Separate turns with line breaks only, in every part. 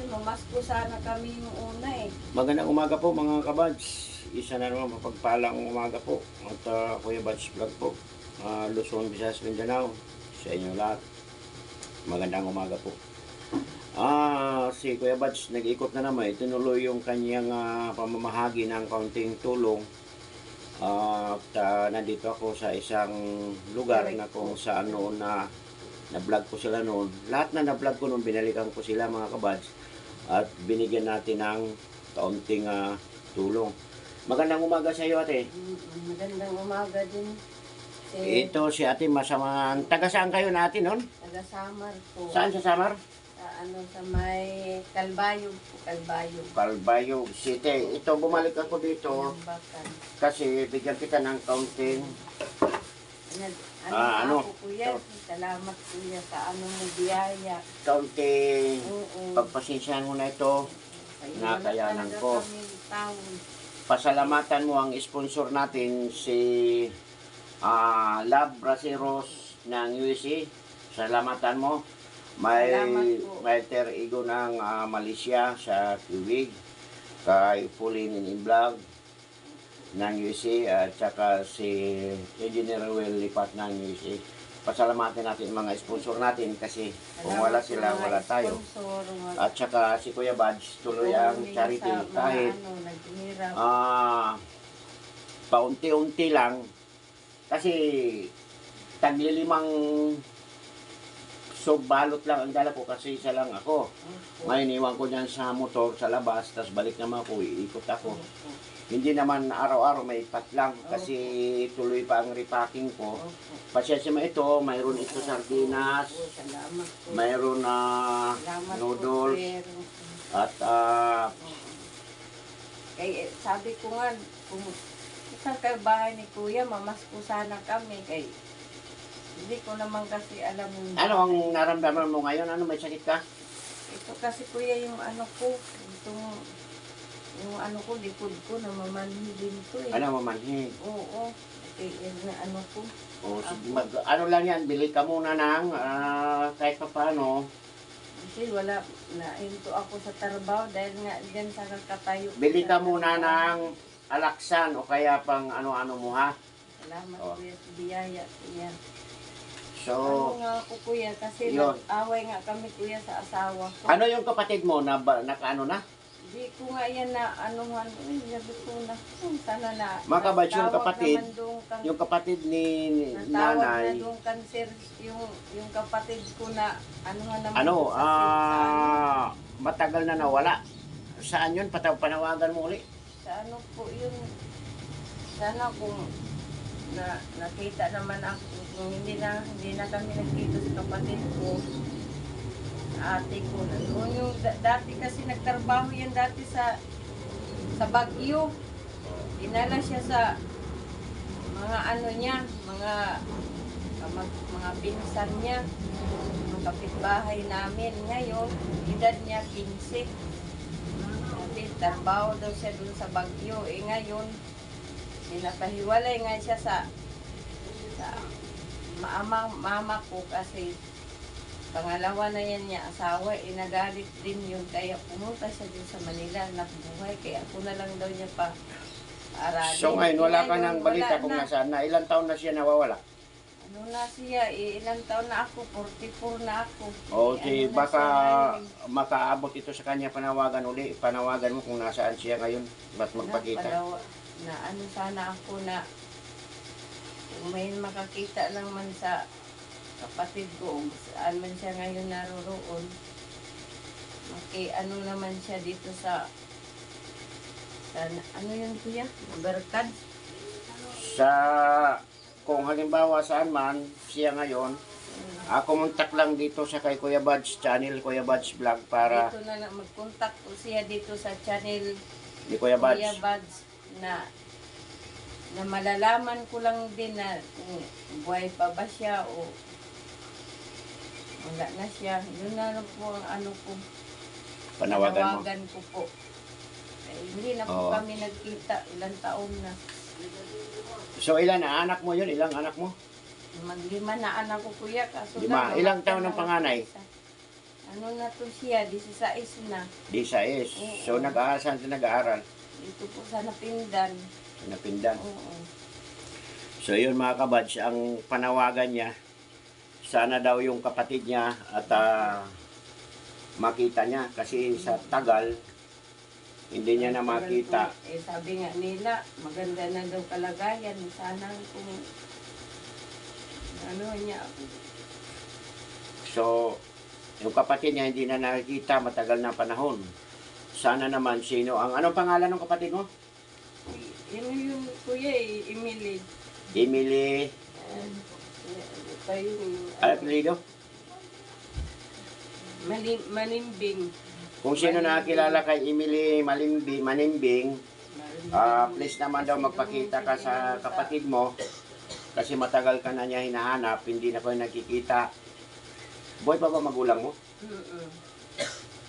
kasi mamasko sana kami yung una eh.
Magandang umaga po mga kabads. Isa na naman mapagpalang umaga po. At Kuya Bads Vlog po. Luzon, Visayas, Mindanao. Sa inyo lahat. Magandang umaga po. Si Kuya Bads nag-ikot na naman. Itinuloy yung kanyang pamamahagi ng kaunting tulong. Nandito ako sa isang lugar na kung saan noon na-vlog ko sila noon. Lahat na na-vlog ko noon, binalikan ko sila mga kabads. At binigyan natin ng kaunting tulong. Magandang umaga sa iyo, ate.
Magandang umaga din.
Ito si ate masama. Taga saan kayo natin noon?
Taga Samar po.
Saan sa Samar?
Sa may Calbayog po, Calbayog.
Calbayog City. Ito, bumalik ako dito
Bakan.
kasi bigyan kita ng kaunting
Ano po kuya? Salamat kuya sa mo biyaya.
kaunting
Oo.
pagpasensyahan mo na ito. Nakayanan
Talaga
ko.
kami taon.
Pasalamatan mo ang sponsor natin si Love Braceros ng USA. Salamatan mo. May
Salamat po.
alter ego ng Malaysia sa Tubig. Kay Pauline in Vlog ng USA at saka si Engineer Will Lipat ng USA. Pasalamatan natin mga sponsor natin kasi kung wala sila, wala tayo. At saka si Kuya Bads, tuloy ang charity kahit paunti-unti lang kasi taglilimang balot lang ang dala ko kasi isa lang ako. May iniwan ko dyan sa motor sa labas, tapos balik naman ako, iikot ako. Hindi naman araw-araw, may ipat lang kasi tuloy pa ang repacking ko. Pasyensya mo ito, mayroon ito sardinas, mayroon noodles, at
sabi ko nga, kung isang kayo bahay ni Kuya, mamasko sana kami. Hindi ko naman kasi alam yung...
ano ang naramdaman mo ngayon? Ano, may sakit ka?
Ito kasi Kuya yung ano ko, yung ano ko, likod ko, namamanhi din to eh.
Ano, mamanhid?
Oo. Na ano ko.
Ano lang yan, bili ka muna ng kahit pa paano.
Kasi wala, nahinto ako sa trabaho dahil nga dyan sa katayo.
Bili ka muna ng alaksan o kaya pang ano-ano mo ha.
Salamat Kuya sa biyaya Kuya.
So,
Ano nga ako Kuya, kasi
yun.
nag-away nga kami Kuya sa asawa ko.
Ano yung kapatid mo na nakaano na?
Hindi ko nga yan na anuhan. Sabi ko na, sana na.
Mga kabads, yung
natawag
kapatid,
naman doon
yung kapatid ni
natawag na
nanay,
doon cancer, yung kapatid ko na anuhan naman.
ano,
doon sa
matagal na nawala. Saan yun? Panawagan mo uli?
sa ano po yun. Sana kung nakita naman ako, kung hindi na kami nagkita sa kapatid ko, ate ko na doon. Yung dati kasi nagtrabaho yan dati sa Baguio. Dinala siya sa mga ano niya, mga pinsan niya, mga kapitbahay namin. Ngayon, edad niya 15. Dati trabaho daw siya doon sa Baguio. Ngayon, pinapahiwalay nga siya sa mama ko kasi pangalawa na yan niya asawa, nagalit din yun. Kaya pumunta siya din sa Manila, nabuhay. Kaya ako na lang daw niya pa aralin.
So ngayon, wala ka ng balita kung nasaan na. Ilang taon na siya nawawala?
Ano na siya, ilang taon na ako, 44 na ako.
Okay,
Ano na
baka
siya ngayon?
makaabot ito sa kanya panawagan uli. Panawagan mo kung nasaan siya ngayon. Ba't magpakita?
Na ano sana ako na kung may makakita lang man sa kapatid ko, saan man siya ngayon naroroon, ano naman siya dito sa ano yun Kuya? Berkad?
Sa, kung halimbawa saan man siya ngayon, kumontak lang dito sa kay Kuya Bads channel, Kuya Bads Vlog para
Dito na lang, mag-contact ko siya dito sa channel
ni Kuya Bads.
Kuya Bads na malalaman ko lang din na kung buhay pa ba siya o wala na siya. Yun na lang po ang ano ko.
Panawagan mo.
ko po. Hindi na po kami nagkita. Ilang taon na.
So ilan na anak mo yun? Ilang anak mo?
Maglima na anak ko Kuya. Kaso
Lima.
lang,
Ilang
namatay
taon
na
ang panganay?
isa. Ano na to siya, 16 na.
Di sa is. So, nag-aaral, saan siya nag-aaral?
Dito po sa Napindan.
Sa Napindan.
Oo.
So, yun mga kabads, ang panawagan niya, sana daw yung kapatid niya at makita niya. Kasi sa tagal, hindi niya na makita.
Sabi nga nila, maganda na daw kalagayan. Sana kung ano niya ako.
So, yung kapatid niya hindi na nakikita matagal na panahon. Sana naman sino ang anong pangalan ng kapatid mo?
Yun yung kuya Emily.
Emily
Ito yung
Alapelido.
Manimbing.
Kung sino nakakilala kay Emily Manimbing, please naman daw magpakita ka sa kapatid mo kasi matagal ka na niya hinahanap, hindi na kayo nakikita. Boy pa ba magulang mo?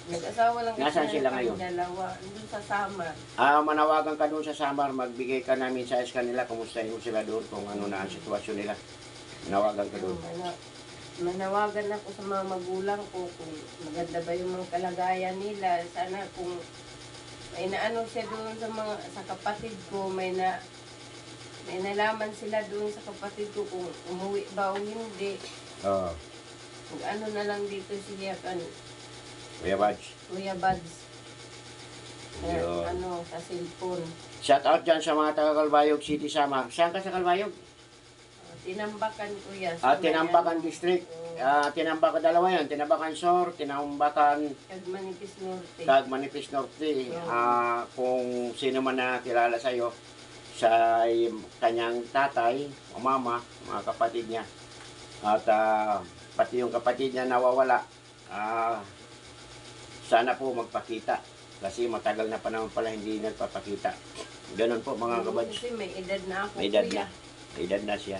Nag-asawa lang kasi
Nasaan sila
kami
ngayon?
dalawa. Doon sa Samar.
Manawagan ka doon sa Samar, magbigay ka namin sa kanila, kumustahin mo sila doon kung ano na ang sitwasyon nila. Manawagan ka doon.
Manawagan ako sa mga magulang ko kung maganda ba yung mga kalagayan nila. Sana kung may naano siya doon sa kapatid ko, may nalaman sila doon sa kapatid ko kung umuwi ba o hindi.
Oo.
Kung ano na lang dito siya kan
Kuya Badge.
Kuya Buds.
Yun.
Ano, sa cellphone.
Shout out dyan sa mga taga Calbayog City, Samar. Saan ka sa Calbayog?
Tinambakan kuya.
Tinambakan District. Tinambakan dalawa yan. Tinambakan Sur, Tinambakan
Manipis Norte.
Manipis Norte. Kung sino man na kilala sa'yo, sa kanyang tatay o mama, mga kapatid niya. At pati yung kapatid niya nawawala. Sana po magpakita. Kasi matagal na panahon pala hindi nagpapakita. Ganun po mga kabads.
Kasi may edad na ako.
May edad
kuya.
na. May edad na siya.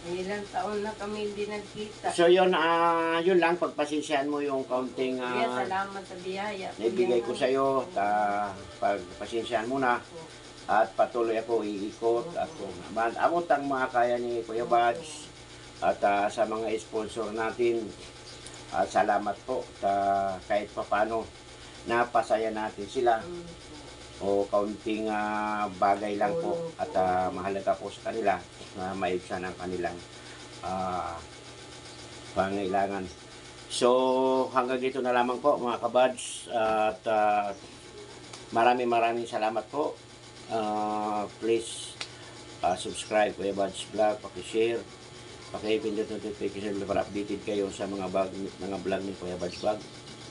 Ilang taon na kami hindi nagkita.
So yun, yun lang, pagpasensyahan mo yung kaunting
Kuya, salamat sa biyaya.
naibigay ko sa iyo. Pagpasensyahan mo na. At patuloy ako iikot. At abot ang mga kaya ni Kuya Badge. At sa mga sponsor natin, salamat po. Kahit papano, napasaya natin sila. O kaunting bagay lang po. At mahalaga po sa kanila na maibsan ang kanilang pangailangan. So, hanggang dito na lamang po mga kabads. At maraming salamat po. Please subscribe Kuya Badge Vlog, pakishare, pakipindot notification para updated kayo sa mga vlog ni Kuya Badge Vlog.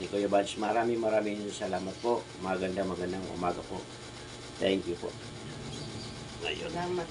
Ni Kuya Badge, maraming salamat po. Magandang umaga po. Thank you po. Ayun.
Salamat.